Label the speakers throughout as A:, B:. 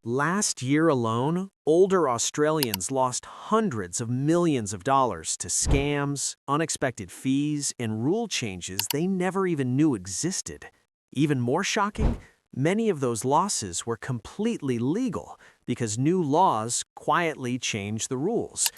A: Last year alone, older Australians lost hundreds of millions of dollars to scams, unexpected fees, and rule changes they never even knew existed. Even more shocking, many of those losses were completely legal because new laws quietly changed the rules.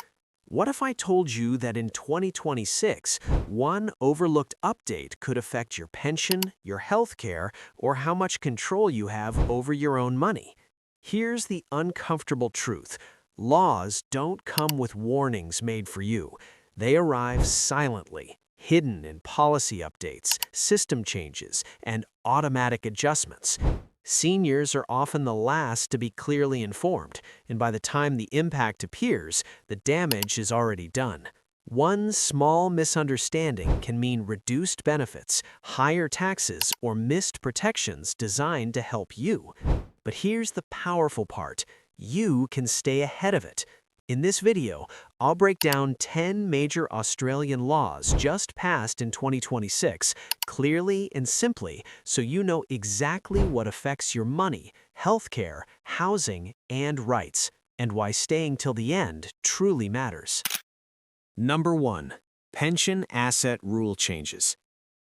A: What if I told you that in 2026, one overlooked update could affect your pension, your healthcare, or how much control you have over your own money? Here's the uncomfortable truth. Laws don't come with warnings made for you. They arrive silently, hidden in policy updates, system changes, and automatic adjustments. Seniors are often the last to be clearly informed, and by the time the impact appears, the damage is already done. One small misunderstanding can mean reduced benefits, higher taxes, or missed protections designed to help you. But here's the powerful part. You can stay ahead of it. In this video, I'll break down 10 major Australian laws just passed in 2026, clearly and simply, so you know exactly what affects your money, healthcare, housing, and rights, and why staying till the end truly matters. Number 1. Pension Asset Rule Changes.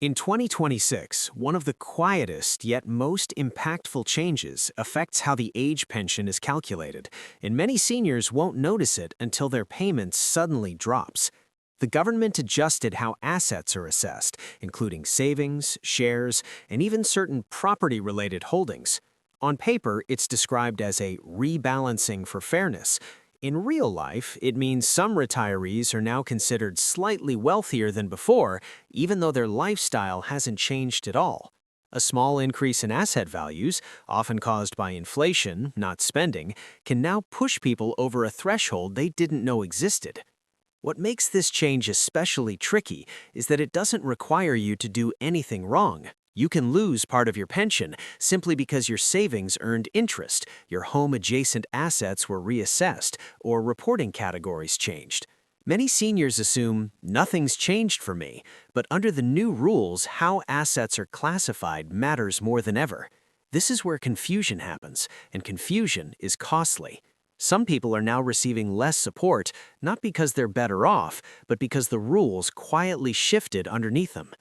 A: In 2026, one of the quietest yet most impactful changes affects how the age pension is calculated, and many seniors won't notice it until their payment suddenly drops. The government adjusted how assets are assessed, including savings, shares, and even certain property-related holdings. On paper, it's described as a rebalancing for fairness. In real life, it means some retirees are now considered slightly wealthier than before, even though their lifestyle hasn't changed at all. A small increase in asset values, often caused by inflation, not spending, can now push people over a threshold they didn't know existed. What makes this change especially tricky is that it doesn't require you to do anything wrong. You can lose part of your pension simply because your savings earned interest, your home-adjacent assets were reassessed, or reporting categories changed. Many seniors assume nothing's changed for me, but under the new rules, how assets are classified matters more than ever. This is where confusion happens, and confusion is costly. Some people are now receiving less support, not because they're better off, but because the rules quietly shifted underneath them.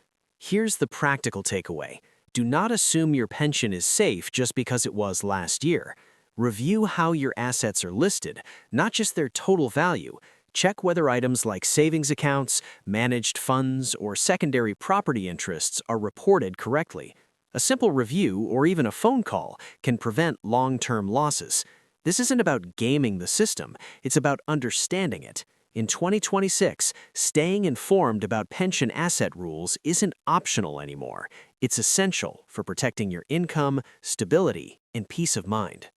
A: Here's the practical takeaway. Do not assume your pension is safe just because it was last year. Review how your assets are listed, not just their total value. Check whether items like savings accounts, managed funds, or secondary property interests are reported correctly. A simple review or even a phone call can prevent long-term losses. This isn't about gaming the system, it's about understanding it. In 2026, staying informed about pension asset rules isn't optional anymore. It's essential for protecting your income, stability, and peace of mind.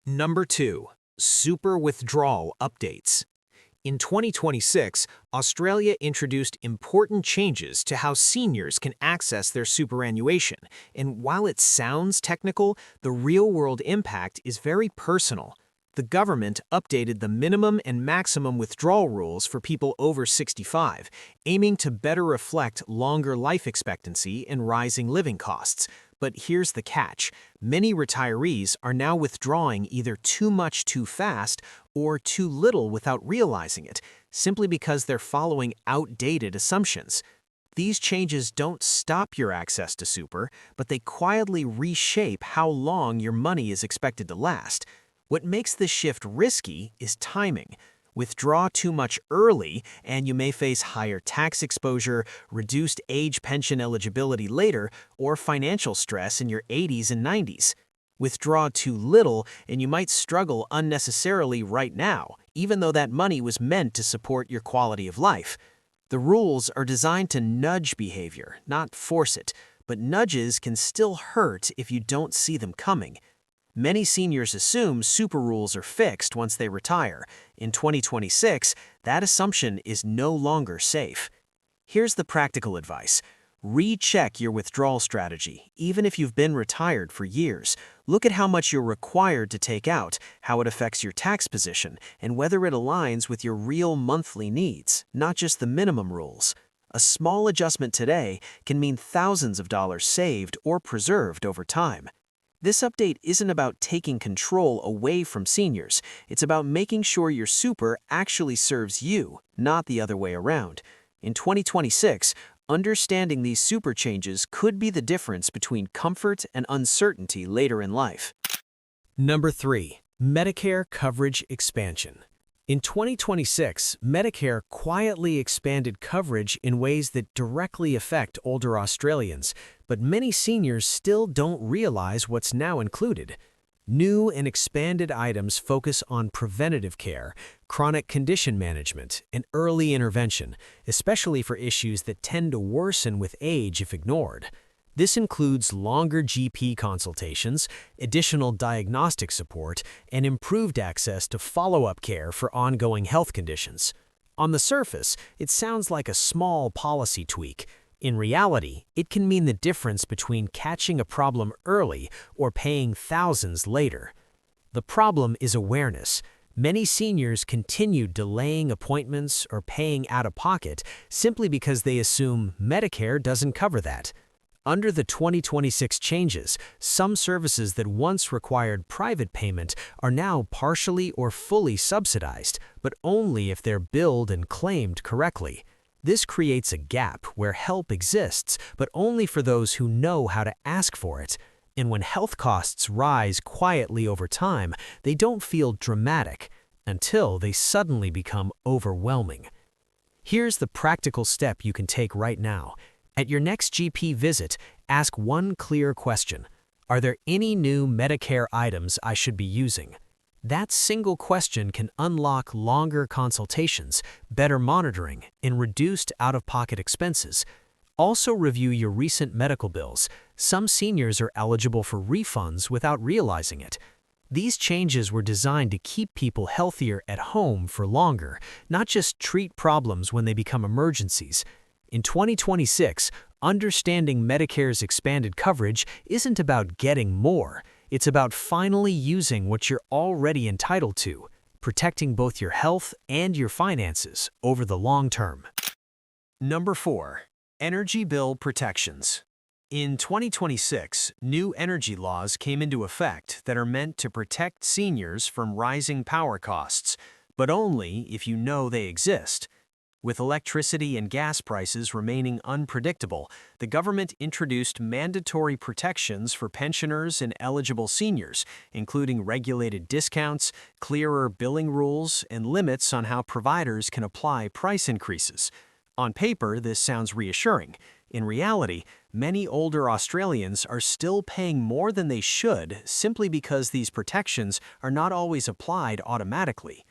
A: Number 2. Super Withdrawal Updates. In 2026, Australia introduced important changes to how seniors can access their superannuation, and while it sounds technical, the real-world impact is very personal. The government updated the minimum and maximum withdrawal rules for people over 65, aiming to better reflect longer life expectancy and rising living costs. But here's the catch. Many retirees are now withdrawing either too much too fast or too little without realizing it, simply because they're following outdated assumptions. These changes don't stop your access to super, but they quietly reshape how long your money is expected to last. What makes this shift risky is timing. Withdraw too much early, and you may face higher tax exposure, reduced age pension eligibility later, or financial stress in your 80s and 90s. Withdraw too little, and you might struggle unnecessarily right now, even though that money was meant to support your quality of life. The rules are designed to nudge behavior, not force it, but nudges can still hurt if you don't see them coming. Many seniors assume super rules are fixed once they retire. In 2026, that assumption is no longer safe. Here's the practical advice. Recheck your withdrawal strategy, even if you've been retired for years. Look at how much you're required to take out, how it affects your tax position, and whether it aligns with your real monthly needs, not just the minimum rules. A small adjustment today can mean thousands of dollars saved or preserved over time. This update isn't about taking control away from seniors. It's about making sure your super actually serves you, not the other way around. In 2026, understanding these super changes could be the difference between comfort and uncertainty later in life. Number 3. Medicare coverage expansion. In 2026, Medicare quietly expanded coverage in ways that directly affect older Australians, but many seniors still don't realize what's now included. New and expanded items focus on preventative care, chronic condition management, and early intervention, especially for issues that tend to worsen with age if ignored. This includes longer GP consultations, additional diagnostic support, and improved access to follow-up care for ongoing health conditions. On the surface, it sounds like a small policy tweak. In reality, it can mean the difference between catching a problem early or paying thousands later. The problem is awareness. Many seniors continue delaying appointments or paying out of pocket simply because they assume Medicare doesn't cover that. Under the 2026 changes, some services that once required private payment are now partially or fully subsidized, but only if they're billed and claimed correctly. This creates a gap where help exists, but only for those who know how to ask for it. And when health costs rise quietly over time, they don't feel dramatic until they suddenly become overwhelming. Here's the practical step you can take right now. At your next GP visit, ask one clear question. Are there any new Medicare items I should be using? That single question can unlock longer consultations, better monitoring, and reduced out-of-pocket expenses. Also review your recent medical bills. Some seniors are eligible for refunds without realizing it. These changes were designed to keep people healthier at home for longer, not just treat problems when they become emergencies. In 2026, understanding Medicare's expanded coverage isn't about getting more. It's about finally using what you're already entitled to, protecting both your health and your finances over the long term. Number 4. Energy bill protections. In 2026, new energy laws came into effect that are meant to protect seniors from rising power costs, but only if you know they exist. With electricity and gas prices remaining unpredictable, the government introduced mandatory protections for pensioners and eligible seniors, including regulated discounts, clearer billing rules, and limits on how providers can apply price increases. On paper, this sounds reassuring. In reality, many older Australians are still paying more than they should simply because these protections are not always applied automatically.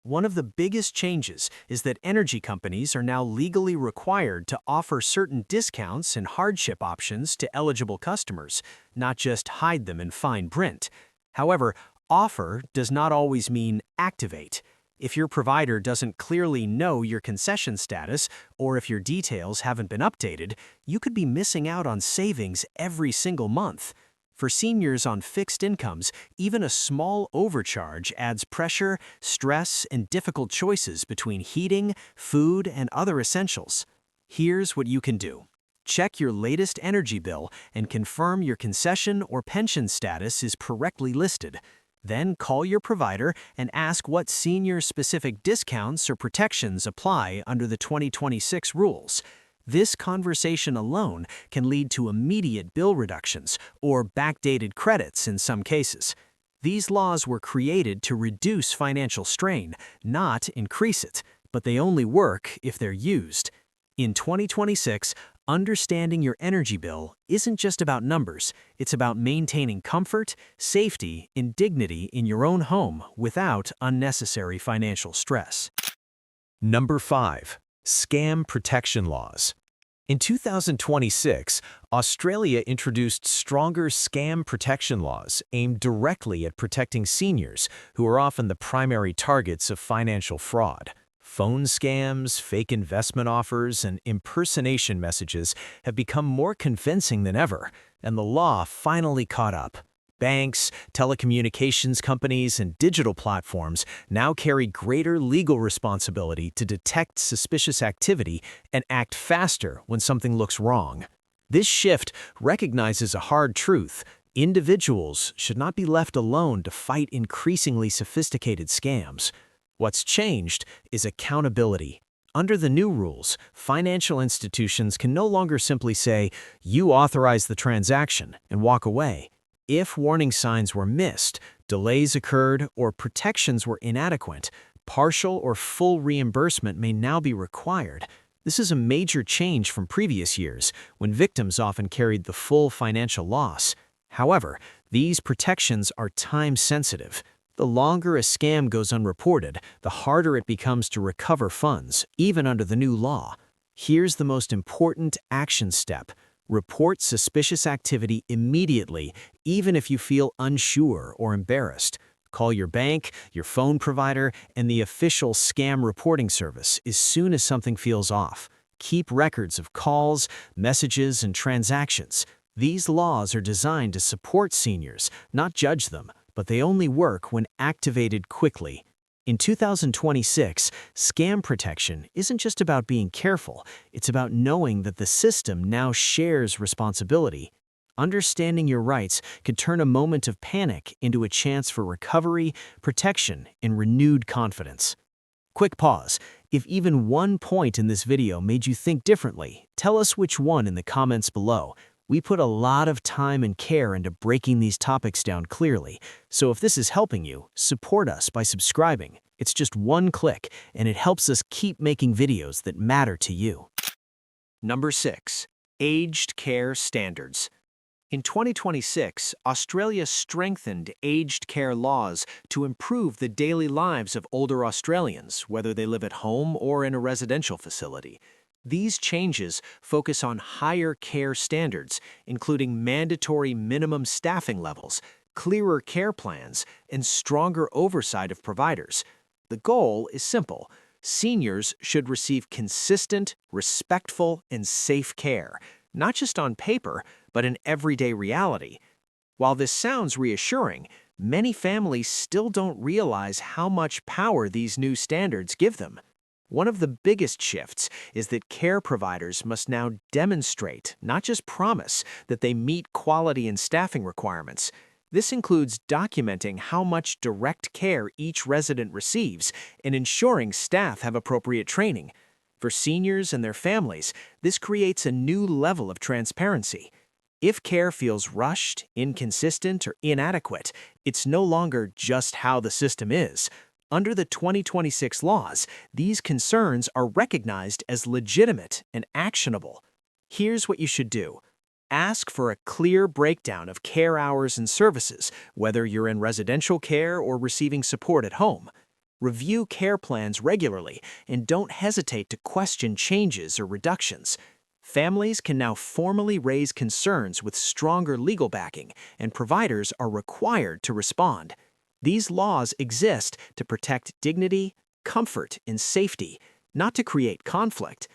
A: One of the biggest changes is that energy companies are now legally required to offer certain discounts and hardship options to eligible customers, not just hide them in fine print. However, offer does not always mean activate. If your provider doesn't clearly know your concession status, or if your details haven't been updated, you could be missing out on savings every single month. For seniors on fixed incomes, even a small overcharge adds pressure, stress, and difficult choices between heating, food, and other essentials. Here's what you can do. Check your latest energy bill and confirm your concession or pension status is correctly listed. Then call your provider and ask what senior-specific discounts or protections apply under the 2026 rules. This conversation alone can lead to immediate bill reductions or backdated credits in some cases. These laws were created to reduce financial strain, not increase it, but they only work if they're used. In 2026, understanding your energy bill isn't just about numbers, it's about maintaining comfort, safety, and dignity in your own home without unnecessary financial stress. Number 5. Scam protection laws. In 2026, Australia introduced stronger scam protection laws aimed directly at protecting seniors who are often the primary targets of financial fraud. Phone scams, fake investment offers, and impersonation messages have become more convincing than ever, and the law finally caught up. Banks, telecommunications companies, and digital platforms now carry greater legal responsibility to detect suspicious activity and act faster when something looks wrong. This shift recognizes a hard truth. Individuals should not be left alone to fight increasingly sophisticated scams. What's changed is accountability. Under the new rules, financial institutions can no longer simply say, "You authorize the transaction," and walk away. If warning signs were missed, delays occurred, or protections were inadequate, partial or full reimbursement may now be required. This is a major change from previous years, when victims often carried the full financial loss. However, these protections are time-sensitive. The longer a scam goes unreported, the harder it becomes to recover funds, even under the new law. Here's the most important action step. Report suspicious activity immediately, even if you feel unsure or embarrassed. Call your bank, your phone provider, and the official scam reporting service as soon as something feels off. Keep records of calls, messages, and transactions. These laws are designed to support seniors, not judge them, but they only work when activated quickly. In 2026, scam protection isn't just about being careful, it's about knowing that the system now shares responsibility. Understanding your rights could turn a moment of panic into a chance for recovery, protection, and renewed confidence. Quick pause. If even one point in this video made you think differently, tell us which one in the comments below. We put a lot of time and care into breaking these topics down clearly, so if this is helping you, support us by subscribing. It's just one click, and it helps us keep making videos that matter to you. Number 6. Aged care standards. In 2026, Australia strengthened aged care laws to improve the daily lives of older Australians, whether they live at home or in a residential facility. These changes focus on higher care standards, including mandatory minimum staffing levels, clearer care plans, and stronger oversight of providers. The goal is simple. Seniors should receive consistent, respectful, and safe care, not just on paper, but in everyday reality. While this sounds reassuring, many families still don't realize how much power these new standards give them. One of the biggest shifts is that care providers must now demonstrate, not just promise, that they meet quality and staffing requirements. This includes documenting how much direct care each resident receives and ensuring staff have appropriate training. For seniors and their families, this creates a new level of transparency. If care feels rushed, inconsistent, or inadequate, it's no longer just how the system is. Under the 2026 laws, these concerns are recognized as legitimate and actionable. Here's what you should do. Ask for a clear breakdown of care hours and services, whether you're in residential care or receiving support at home. Review care plans regularly, and don't hesitate to question changes or reductions. Families can now formally raise concerns with stronger legal backing, and providers are required to respond. These laws exist to protect dignity, comfort, and safety, not to create conflict.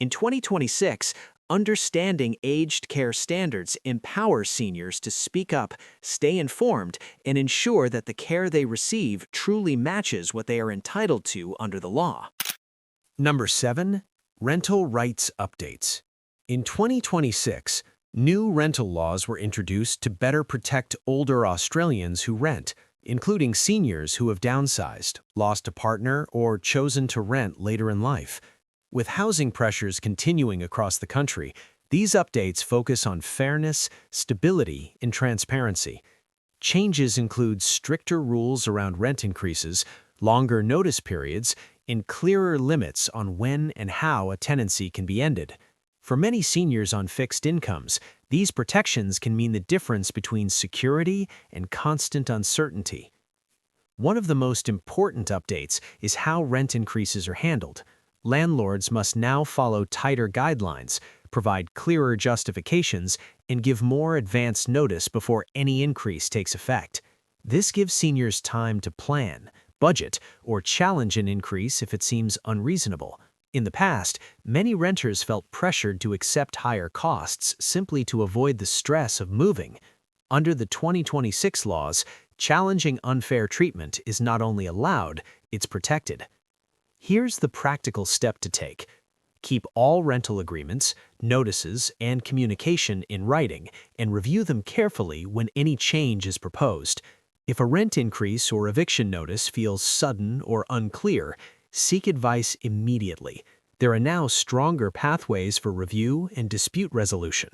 A: In 2026, understanding aged care standards empowers seniors to speak up, stay informed, and ensure that the care they receive truly matches what they are entitled to under the law. Number 7. Rental rights updates. In 2026, new rental laws were introduced to better protect older Australians who rent, including seniors who have downsized, lost a partner, or chosen to rent later in life. With housing pressures continuing across the country, these updates focus on fairness, stability, and transparency. Changes include stricter rules around rent increases, longer notice periods, and clearer limits on when and how a tenancy can be ended. For many seniors on fixed incomes, these protections can mean the difference between security and constant uncertainty. One of the most important updates is how rent increases are handled. Landlords must now follow tighter guidelines, provide clearer justifications, and give more advance notice before any increase takes effect. This gives seniors time to plan, budget, or challenge an increase if it seems unreasonable. In the past, many renters felt pressured to accept higher costs simply to avoid the stress of moving. Under the 2026 laws, challenging unfair treatment is not only allowed, it's protected. Here's the practical step to take. Keep all rental agreements, notices, and communication in writing, and review them carefully when any change is proposed. If a rent increase or eviction notice feels sudden or unclear, seek advice immediately. There are now stronger pathways for review and dispute resolution.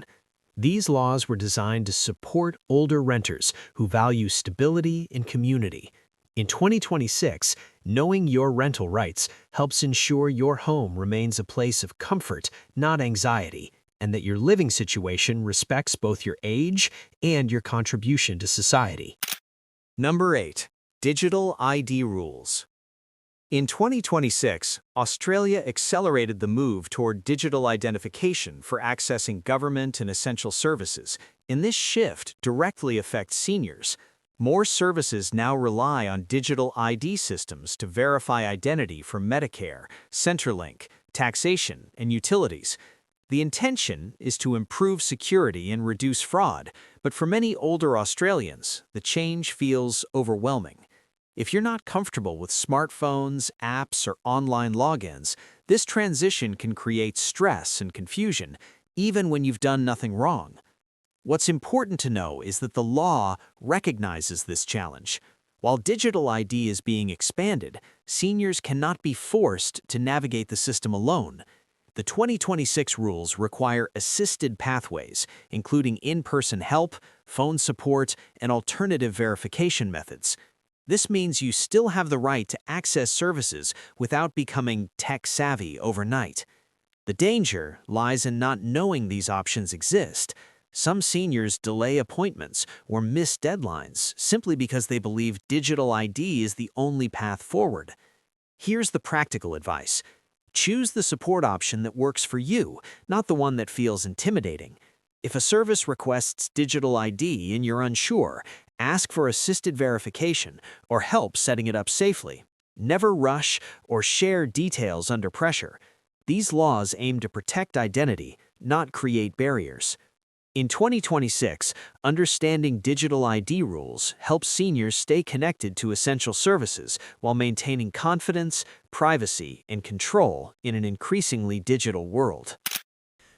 A: These laws were designed to support older renters who value stability and community. In 2026, knowing your rental rights helps ensure your home remains a place of comfort, not anxiety, and that your living situation respects both your age and your contribution to society. Number 8. Digital ID rules. In 2026, Australia accelerated the move toward digital identification for accessing government and essential services, and this shift directly affects seniors. More services now rely on digital ID systems to verify identity for Medicare, Centrelink, taxation, and utilities. The intention is to improve security and reduce fraud, but for many older Australians, the change feels overwhelming. If you're not comfortable with smartphones, apps, or online logins, this transition can create stress and confusion, even when you've done nothing wrong. What's important to know is that the law recognizes this challenge. While digital ID is being expanded, seniors cannot be forced to navigate the system alone. The 2026 rules require assisted pathways, including in-person help, phone support, and alternative verification methods. This means you still have the right to access services without becoming tech-savvy overnight. The danger lies in not knowing these options exist. Some seniors delay appointments or miss deadlines simply because they believe digital ID is the only path forward. Here's the practical advice. Choose the support option that works for you, not the one that feels intimidating. If a service requests digital ID and you're unsure, ask for assisted verification or help setting it up safely. Never rush or share details under pressure. These laws aim to protect identity, not create barriers. In 2026, understanding digital ID rules helps seniors stay connected to essential services while maintaining confidence, privacy, and control in an increasingly digital world.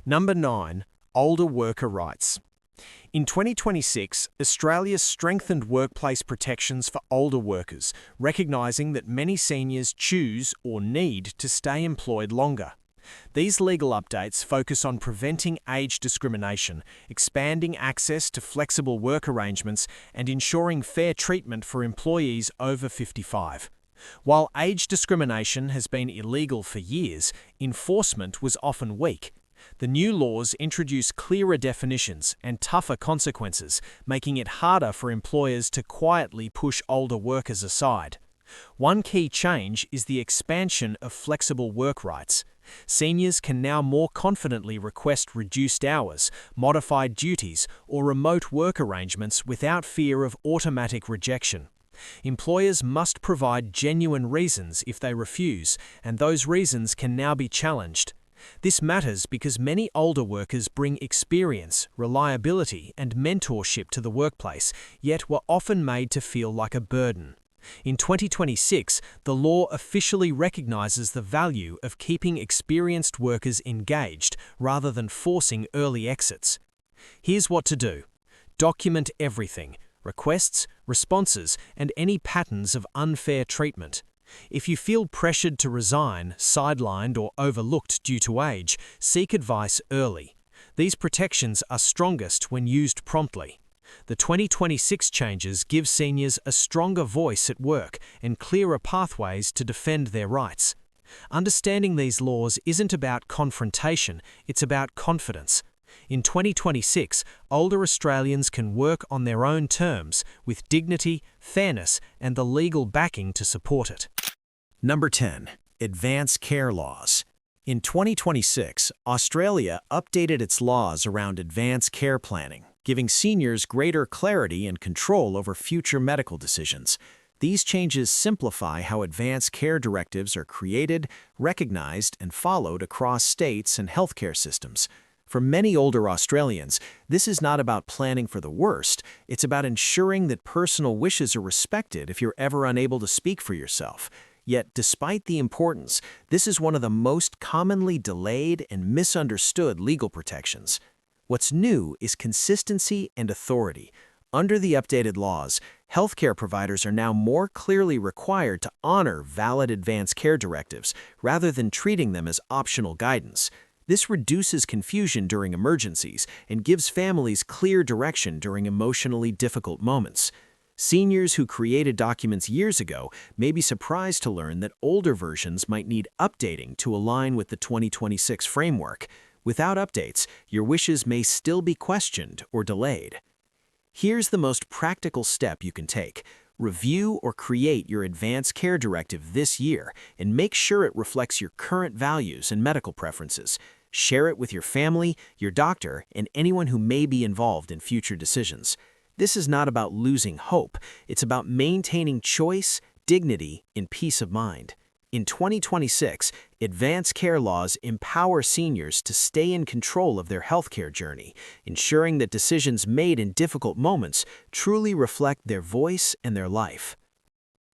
B: Number 9. Older worker rights. In 2026, Australia strengthened workplace protections for older workers, recognising that many seniors choose or need to stay employed longer. These legal updates focus on preventing age discrimination, expanding access to flexible work arrangements, and ensuring fair treatment for employees over 55. While age discrimination has been illegal for years, enforcement was often weak. The new laws introduce clearer definitions and tougher consequences, making it harder for employers to quietly push older workers aside. One key change is the expansion of flexible work rights. Seniors can now more confidently request reduced hours, modified duties, or remote work arrangements without fear of automatic rejection. Employers must provide genuine reasons if they refuse, and those reasons can now be challenged. This matters because many older workers bring experience, reliability, and mentorship to the workplace, yet were often made to feel like a burden. In 2026, the law officially recognizes the value of keeping experienced workers engaged rather than forcing early exits. Here's what to do. Document everything: requests, responses, and any patterns of unfair treatment. If you feel pressured to resign, sidelined, or overlooked due to age, seek advice early. These protections are strongest when used promptly. The 2026 changes give seniors a stronger voice at work and clearer pathways to defend their rights. Understanding these laws isn't about confrontation, it's about confidence. In 2026, older Australians can work on their own terms, with dignity, fairness, and the legal backing to support it.
A: Number 10. Advance care laws. In 2026, Australia updated its laws around advance care planning, giving seniors greater clarity and control over future medical decisions. These changes simplify how advance care directives are created, recognized, and followed across states and healthcare systems. For many older Australians, this is not about planning for the worst, it's about ensuring that personal wishes are respected if you're ever unable to speak for yourself. Yet, despite the importance, this is one of the most commonly delayed and misunderstood legal protections. What's new is consistency and authority. Under the updated laws, healthcare providers are now more clearly required to honor valid advance care directives rather than treating them as optional guidance. This reduces confusion during emergencies and gives families clear direction during emotionally difficult moments. Seniors who created documents years ago may be surprised to learn that older versions might need updating to align with the 2026 framework. Without updates, your wishes may still be questioned or delayed. Here's the most practical step you can take. Review or create your advance care directive this year and make sure it reflects your current values and medical preferences. Share it with your family, your doctor, and anyone who may be involved in future decisions. This is not about losing hope. It's about maintaining choice, dignity, and peace of mind. In 2026, advance care laws empower seniors to stay in control of their healthcare journey, ensuring that decisions made in difficult moments truly reflect their voice and their life.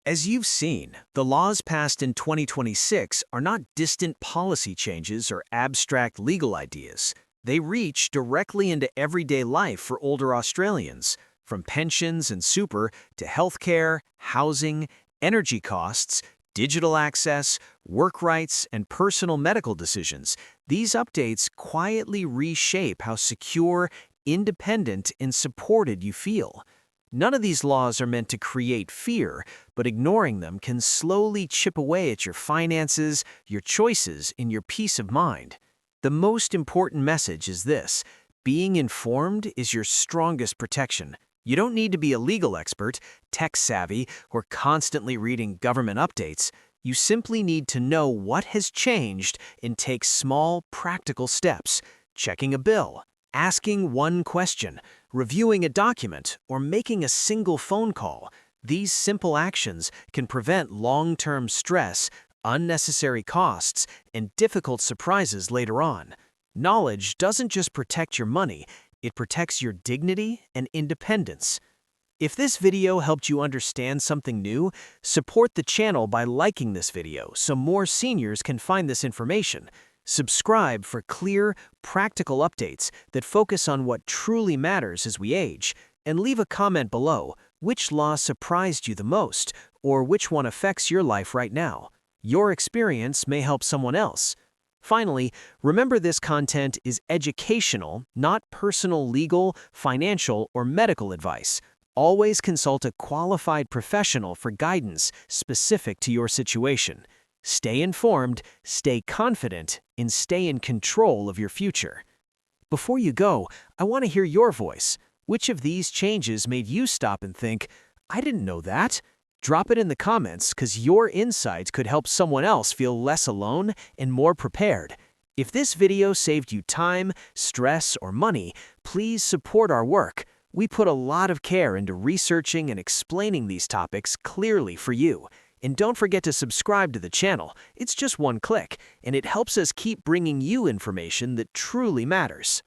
A: As you've seen, the laws passed in 2026 are not distant policy changes or abstract legal ideas. They reach directly into everyday life for older Australians, from pensions and super to healthcare, housing, energy costs, digital access, work rights, and personal medical decisions. These updates quietly reshape how secure, independent, and supported you feel. None of these laws are meant to create fear, but ignoring them can slowly chip away at your finances, your choices, and your peace of mind. The most important message is this: being informed is your strongest protection. You don't need to be a legal expert, tech-savvy, or constantly reading government updates. You simply need to know what has changed and take small, practical steps. Checking a bill, asking one question, reviewing a document, or making a single phone call. These simple actions can prevent long-term stress, unnecessary costs, and difficult surprises later on. Knowledge doesn't just protect your money, it protects your dignity and independence. If this video helped you understand something new, support the channel by liking this video so more seniors can find this information. Subscribe for clear, practical updates that focus on what truly matters as we age, and leave a comment below which law surprised you the most or which one affects your life right now. Your experience may help someone else. Finally, remember this content is educational, not personal legal, financial, or medical advice. Always consult a qualified professional for guidance specific to your situation. Stay informed, stay confident, and stay in control of your future. Before you go, I want to hear your voice. Which of these changes made you stop and think, "I didn't know that"? Drop it in the comments because your insights could help someone else feel less alone and more prepared. If this video saved you time, stress, or money, please support our work. We put a lot of care into researching and explaining these topics clearly for you. And don't forget to subscribe to the channel. It's just one click, and it helps us keep bringing you information that truly matters.